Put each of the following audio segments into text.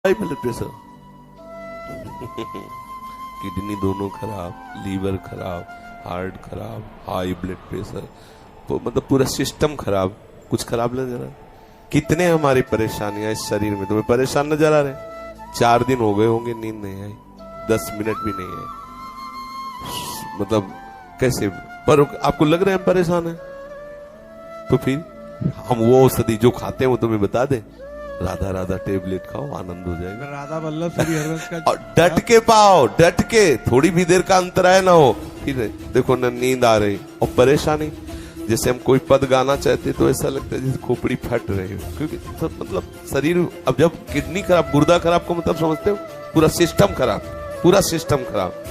High blood pressure kidney दोनों खराब, liver खराब, हार्ट खराब, हाई ब्लड प्रेशर, मतलब पूरा सिस्टम खराब। कुछ खराब लग रहा है? कितने हमारी परेशानियां इस शरीर में तुम्हें परेशान नजर आ रहे? 4 दिन हो गए होंगे नींद नहीं आई, 10 मिनट भी नहीं आई, मतलब कैसे? पर आपको लग रहा है हम परेशान है? तो फिर हम वो औषधि जो खाते हैं वो तुम्हें बता दे, राधा राधा टेबलेट खाओ, आनंद हो जाएगा। राधा वल्लभ श्री हरिवंश का और डट के पाओ, डट के, थोड़ी भी देर का अंतराय ना हो। फिर देखो ना नींद आ रही और परेशानी, जैसे हम कोई पद गाना चाहते तो ऐसा लगता है जैसे खोपड़ी फट रही हो, क्योंकि सब मतलब शरीर, अब जब किडनी खराब, गुर्दा खराब को मतलब समझते हो, पूरा सिस्टम खराब, पूरा सिस्टम खराब।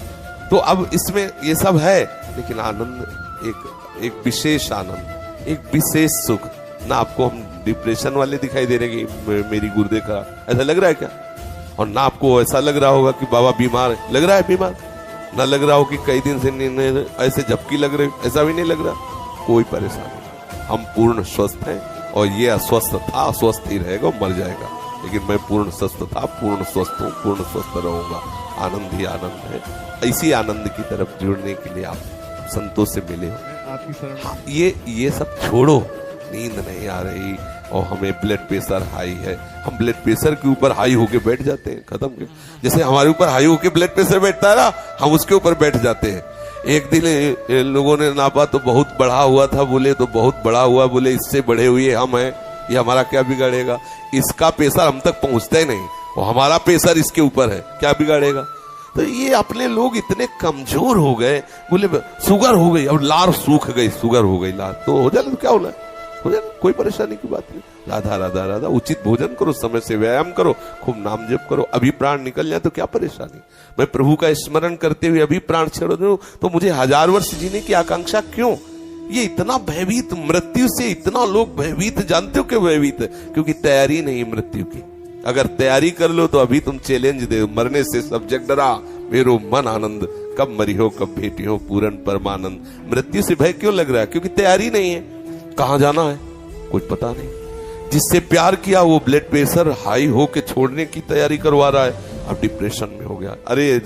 तो अब इसमें ये सब है, लेकिन आनंद एक विशेष आनंद, एक विशेष सुख। ना आपको हम डिप्रेशन वाले दिखाई दे रहे कि मेरी गुर्दे खराब, ऐसा लग रहा है क्या? और ना आपको ऐसा लग रहा होगा कि बाबा बीमार है, लग रहा है बीमार? ना लग रहा हो कि कई दिन से ऐसे झपकी लग रही, ऐसा भी नहीं लग रहा। कोई परेशानी, हम पूर्ण स्वस्थ हैं। और ये अस्वस्थ था, अस्वस्थ ही रहेगा, मर जाएगा, लेकिन मैं पूर्ण स्वस्थ था, पूर्ण स्वस्थ हूँ, पूर्ण स्वस्थ रहूंगा। आनंद ही आनंद है। इसी आनंद की तरफ जुड़ने के लिए आप संतों से मिले हो। आपकी शरण। हाँ, ये सब छोड़ो। नींद नहीं आ रही और हमें ब्लड प्रेशर हाई है, हम ब्लड प्रेशर के ऊपर हाई होके बैठ जाते हैं, खत्म के। जैसे हमारे ऊपर हाई होके ब्लड प्रेशर बैठता है ना, हम उसके ऊपर बैठ जाते हैं। एक दिन लोगों ने नापा तो बहुत बढ़ा हुआ था, बोले तो बहुत बड़ा हुआ, बोले इससे बढ़े हुए हम हैं, ये हमारा क्या बिगाड़ेगा? इसका प्रेशर हम तक पहुंचता ही नहीं और हमारा प्रेशर इसके ऊपर है, क्या बिगाड़ेगा? तो ये अपने लोग इतने कमजोर हो गए, बोले शुगर हो गई, अब लार सूख गई, शुगर हो गई लार, तो हो जाए तो क्या होना, हो जाए, कोई परेशानी की बात नहीं। राधा राधा राधा, उचित भोजन करो, समय से व्यायाम करो, खूब नाम जप करो, अभी प्राण निकल जाए तो क्या परेशानी? मैं प्रभु का स्मरण करते हुए अभी प्राण छोड़ दूं तो मुझे 1000 वर्ष जीने की आकांक्षा क्यों? ये इतना भयभीत, मृत्यु से इतना लोग भयभीत, जानते हो क्यों भयभीत? क्योंकि तैयारी नहीं मृत्यु की। अगर तैयारी कर लो तो अभी तुम चैलेंज दे, मरने से सब जग डरा, मेरो मन आनंद, कब मरी हो कब भेटी हो पूर्ण परमानंद। मृत्यु से भय क्यों लग रहा है? क्योंकि तैयारी नहीं है। कहां जाना है कुछ पता नहीं। जिससे प्यार किया वो ब्लड प्रेशर हाई हो के छोड़ने की तैयारी करवा रहा है, अब डिप्रेशन में हो गया। अरे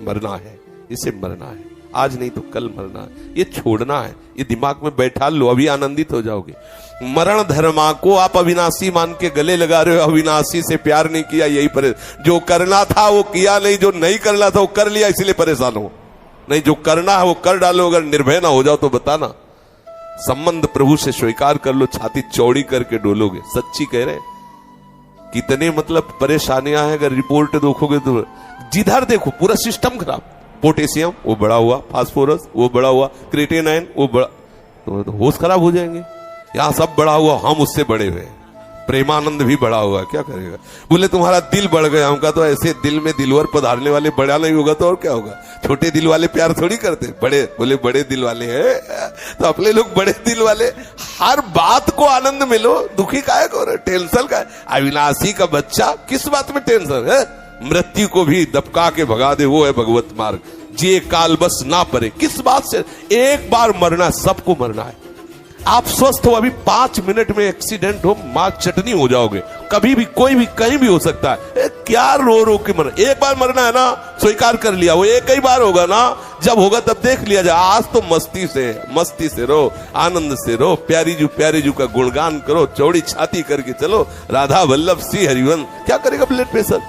मरना है, इसे मरना है, आज नहीं तो कल मरना है, ये छोड़ना है, ये दिमाग में बैठा लो, अभी आनंदित हो जाओगे। मरण धर्मा को आप अविनाशी मान के गले लगा रहे हो, अविनाशी से प्यार नहीं किया, यही परेशान। जो करना था वो किया नहीं, जो नहीं करना था वो कर लिया, इसलिए परेशान हो। नहीं, जो करना है वो कर डालो, अगर निर्भय ना हो जाओ तो बताना। संबंध प्रभु से स्वीकार कर लो, छाती चौड़ी करके डोलोगे, सच्ची कह रहे हैं। कितने मतलब परेशानियां हैं, अगर रिपोर्ट देखोगे तो जिधर देखो पूरा सिस्टम खराब। पोटेशियम वो बड़ा हुआ, फास्फोरस वो बड़ा हुआ, क्रिएटिनिन वो बड़ा, तो होश खराब हो जाएंगे। यहाँ सब बड़ा हुआ, हम उससे बड़े हुए। प्रेमानंद भी बड़ा हुआ, क्या करेगा? बोले तुम्हारा दिल बढ़ गया, हमका तो ऐसे दिल में दिलवर पधारने वाले बड़ा नहीं होगा तो और क्या होगा? छोटे दिल वाले प्यार थोड़ी करते, बड़े, बोले बड़े दिल वाले हैं, तो अपने लोग बड़े दिल वाले। हर बात को आनंद में लो, दुखी काहे को, टेंशन का? अविनाशी का बच्चा, किस बात में टेंशन है? मृत्यु को भी दबका के भगा दे, वो है भगवत मार्ग। जे काल बस ना परे, किस बात से? एक बार मरना, सबको मरना है। आप स्वस्थ हो, अभी 5 मिनट में एक्सीडेंट हो, मां चटनी हो जाओगे, कभी भी कोई भी कहीं भी हो सकता है। क्या रो रो के मरना? एक बार मरना है ना, स्वीकार कर लिया, वो एक ही बार होगा ना, जब होगा तब देख लिया जाए। आज तो मस्ती से रो, आनंद से रो, प्यारी जू का गुणगान करो, चौड़ी छाती करके चलो, राधा वल्लभ श्री हरिवंश। क्या करेगा ब्लड प्रेशर?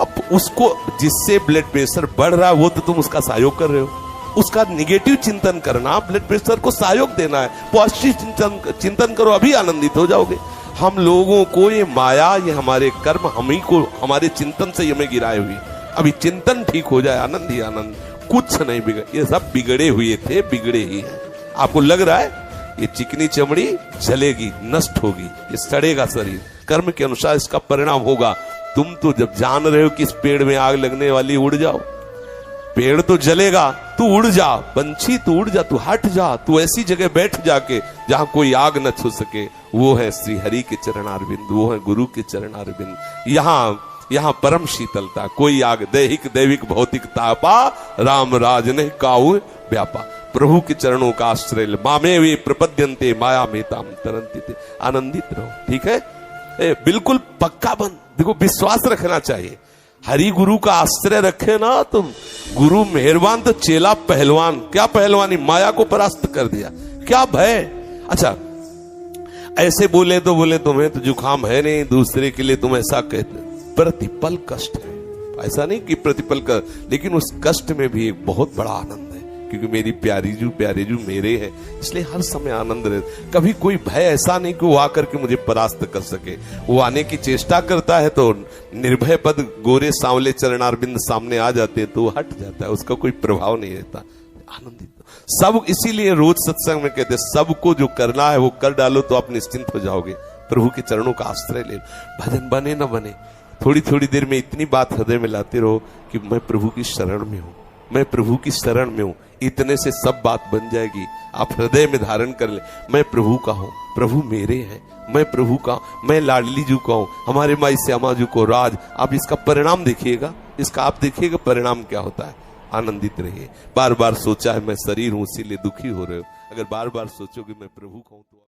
अब उसको, जिससे ब्लड प्रेशर बढ़ रहा है वो तो तुम उसका सहयोग कर रहे हो, उसका निगेटिव चिंतन करना, ब्लड प्रेशर को सहयोग देना है। पॉजिटिव चिंतन करो, अभी आनंदित हो जाओगे। हम लोगों को ये माया, ये हमारे कर्म, हम ही को हमारे चिंतन से हमें गिराए हुए। अभी चिंतन ठीक हो जाए, आनंद ही आनंद, कुछ नहीं बिगड़। ये सब बिगड़े हुए थे, बिगड़े ही है। आपको लग रहा है ये चिकनी चमड़ी जलेगी, नष्ट होगी, ये सड़ेगा शरीर, कर्म के अनुसार इसका परिणाम होगा। तुम तो जब जान रहे हो कि इस पेड़ में आग लगने वाली, उड़ जाओ। पेड़ तो जलेगा, तू उड़ जा, पंछी तू उड़ जा, तू हट जा, तू ऐसी जगह बैठ जाके जहां कोई आग न छू सके। वो है श्री हरि के चरणारविंद, वो है गुरु के चरणारविंद। यहाँ परम शीतलता, कोई आग दैहिक दैविक भौतिक तापा, राम राज ने काऊ व्यापा। प्रभु के चरणों का आश्रय, मामे वे प्रपद्यन्ते माया में ताम तरन्ति। आनंदित रहो, ठीक है? बिल्कुल पक्का बन। देखो विश्वास रखना चाहिए, हरि गुरु का आश्रय रखे ना तुम, गुरु मेहरबान तो चेला पहलवान। क्या पहलवानी, माया को परास्त कर दिया, क्या भय। अच्छा ऐसे बोले तो बोले तुम्हें तो जुकाम है नहीं, दूसरे के लिए तुम ऐसा कहते, प्रतिपल कष्ट है, ऐसा नहीं कि प्रतिपल का, लेकिन उस कष्ट में भी एक बहुत बड़ा आनंद है, क्योंकि मेरी प्यारे जू मेरे हैं, इसलिए हर समय आनंद रहे। कभी कोई भय ऐसा नहीं कि वो आकर के मुझे परास्त कर सके। वो आने की चेष्टा करता है तो निर्भय पद गोरे सांवले चरणारविंद सामने आ जाते हैं तो हट जाता है, उसका कोई प्रभाव नहीं रहता। आनंदित सब, इसीलिए रोज सत्संग में कहते सबको जो करना है वो कर डालो तो आप निश्चिंत हो जाओगे। प्रभु के चरणों का आश्रय ले, भजन बने न बने, थोड़ी थोड़ी देर में इतनी बात हृदय में लाते रहो कि मैं प्रभु की शरण में हूं, मैं प्रभु की शरण में हूं, इतने से सब बात बन जाएगी। आप हृदय में धारण कर ले, मैं प्रभु का हूं, प्रभु मेरे हैं, मैं प्रभु का, मैं लाडली जू का हूं, हमारे माई श्यामा जू को राज। आप इसका परिणाम देखिएगा, इसका आप देखिएगा परिणाम क्या होता है। आनंदित रहिए। बार बार सोचा है मैं शरीर हूं इसीलिए दुखी हो रहे हो, अगर बार बार सोचोगे मैं प्रभु का हूं तो